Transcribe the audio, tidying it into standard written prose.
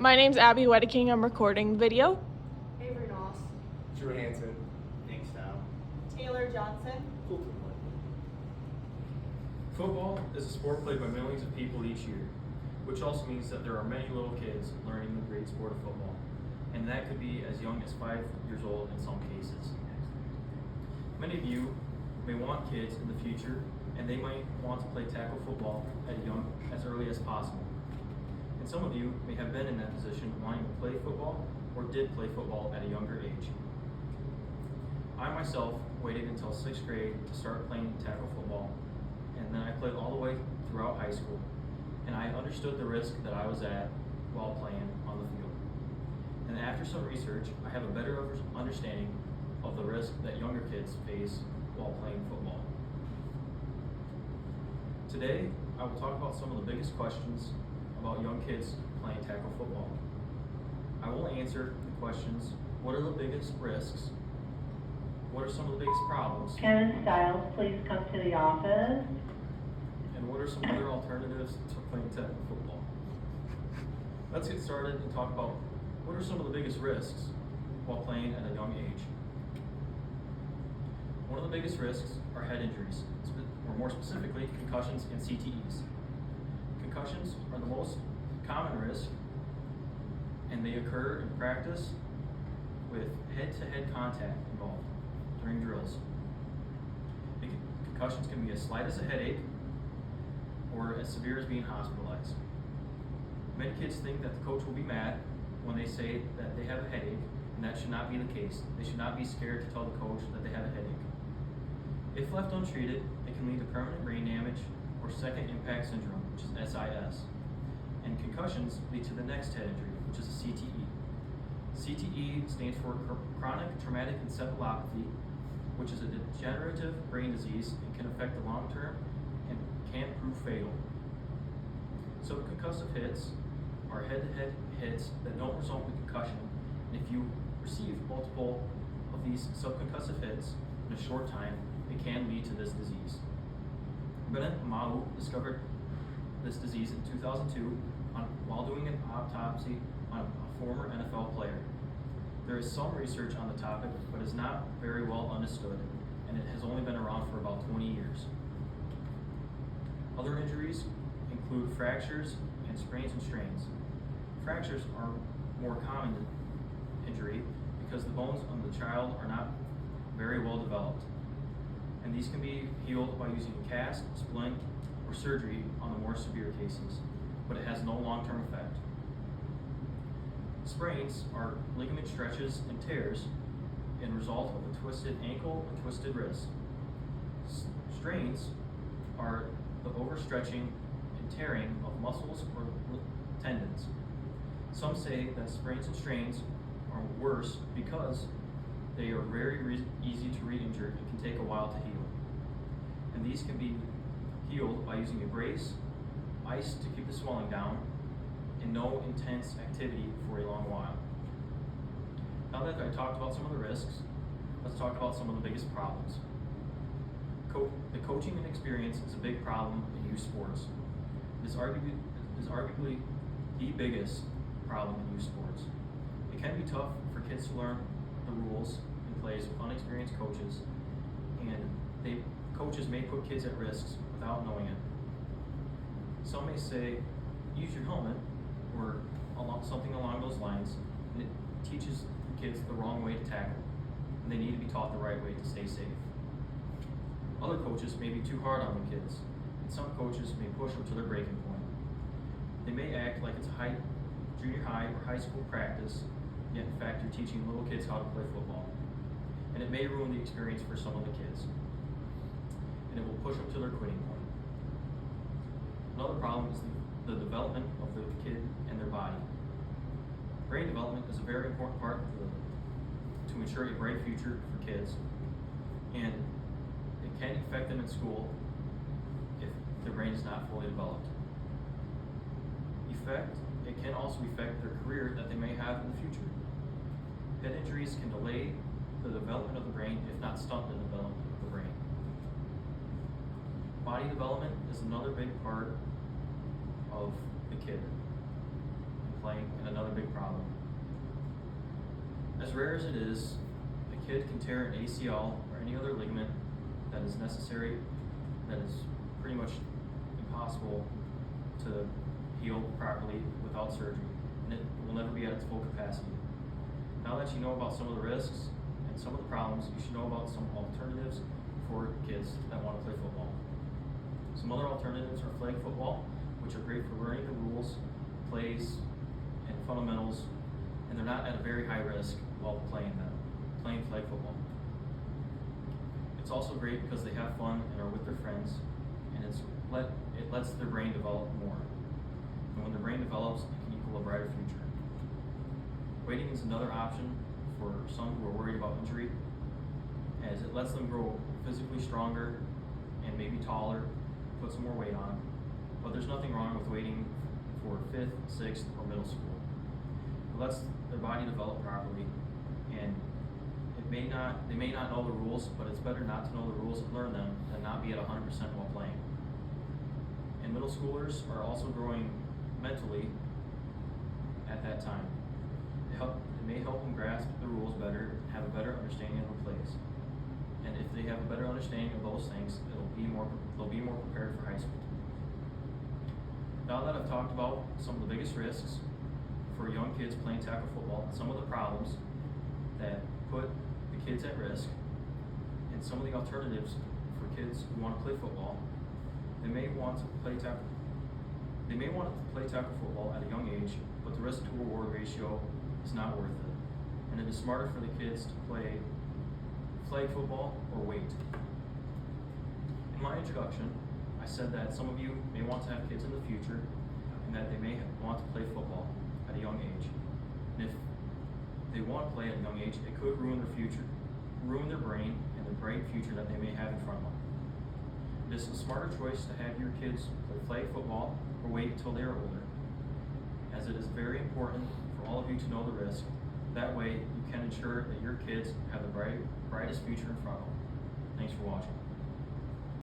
My name's Abby Wedeking. I'm recording video. Avery Noss. Drew Hansen. Nick Stout. Taylor Johnson. Football is a sport played by millions of people each year, which also means that there are many little kids learning the great sport of football, and that could be as young as 5 years old in some cases. Many of you may want kids in the future, and they might want to play tackle football as early as possible. And some of you may have been in that position wanting to play football or did play football at a younger age. I myself waited until 6th grade to start playing tackle football, and then I played all the way throughout high school, and I understood the risk that I was at while playing on the field. And after some research, I have a better understanding of the risk that younger kids face while playing football. Today, I will talk about some of the biggest questions about young kids playing tackle football. I will answer the questions: what are the biggest risks? What are some of the biggest problems? Kevin Stiles, please come to the office. And what are some other alternatives to playing tackle football? Let's get started and talk about what are some of the biggest risks while playing at a young age. One of the biggest risks are head injuries, or more specifically, concussions and CTEs. Concussions are the most common risk, and they occur in practice with head-to-head contact involved during drills. Concussions can be as slight as a headache or as severe as being hospitalized. Many kids think that the coach will be mad when they say that they have a headache, and that should not be the case. They should not be scared to tell the coach that they have a headache. If left untreated, it can lead to permanent brain damage or second impact syndrome, which is SIS. And concussions lead to the next head injury, which is a CTE. CTE stands for chronic traumatic encephalopathy, which is a degenerative brain disease and can affect the long term and can prove fatal. Subconcussive hits are head-to-head hits that don't result in concussion, and if you receive multiple of these subconcussive hits in a short time, it can lead to this disease. Bennett Mahu discovered this disease in 2002 while doing an autopsy on a former NFL player. There is some research on the topic, but is not very well understood, and it has only been around for about 20 years. Other injuries include fractures and sprains and strains. Fractures are more common injury because the bones of the child are not very well developed, and these can be healed by using a cast, splint, or surgery on the more severe cases, but it has no long-term effect. Sprains are ligament stretches and tears and result of a twisted ankle and twisted wrist. Strains are the overstretching and tearing of muscles or tendons. Some say that sprains and strains are worse because they are very easy to re-injure and can take a while to heal. And these can be healed by using a brace, ice to keep the swelling down, and no intense activity for a long while. Now that I talked about some of the risks, let's talk about some of the biggest problems. The coaching and experience is a big problem in youth sports. It is arguably the biggest problem in youth sports. It can be tough for kids to learn the rules and plays with unexperienced coaches, and coaches may put kids at risks without knowing it. Some may say, use your helmet, or something along those lines, and it teaches kids the wrong way to tackle, and they need to be taught the right way to stay safe. Other coaches may be too hard on the kids, and some coaches may push them to their breaking point. They may act like it's junior high or high school practice, yet in fact you're teaching little kids how to play football. And it may ruin the experience for some of the kids, and it will push them to their quitting point. Another problem is the development of the kid and their body. Brain development is a very important part to ensure a bright future for kids, and it can affect them in school if their brain is not fully developed. It can also affect their career that they may have in the future. Head injuries can delay the development of the brain, if not stunt the development of the brain. Body development is another big part of the kid playing in another a big problem. As rare as it is, a kid can tear an ACL or any other ligament that is necessary, that is pretty much impossible to heal properly without surgery, and it will never be at its full capacity. Now that you know about some of the risks and some of the problems, you should know about some alternatives for kids that want to play football. Some other alternatives are flag football, which are great for learning the rules, plays, and fundamentals, and they're not at a very high risk while playing flag football. It's also great because they have fun and are with their friends, and it lets their brain develop more. And when their brain develops, it can equal a brighter future. Weighting is another option for some who are worried about injury, as it lets them grow physically stronger and maybe taller, put some more weight on. But there's nothing wrong with waiting for 5th, 6th, or middle school. It lets their body develop properly, and they may not know the rules, but it's better not to know the rules and learn them than not be at 100% while playing. And middle schoolers are also growing mentally at that time. It may help them grasp the rules better, have a better understanding of the plays. And if they have a better understanding of those things, they'll be more prepared for high school. Now that I've talked about some of the biggest risks for young kids playing tackle football, some of the problems that put the kids at risk, and some of the alternatives for kids who want to play football, they may want to play tackle football at a young age, but the risk to reward ratio is not worth it. And it is smarter for the kids to play flag football or wait. In my introduction, I said that some of you may want to have kids in the future, and that they may want to play football at a young age. And if they want to play at a young age, it could ruin their future, ruin their brain and the bright future that they may have in front of them. It is a smarter choice to have your kids play flag football or wait until they are older, as it is very important for all of you to know the risk. That way, you can ensure that your kids have the brightest future in front of them. Thanks for watching.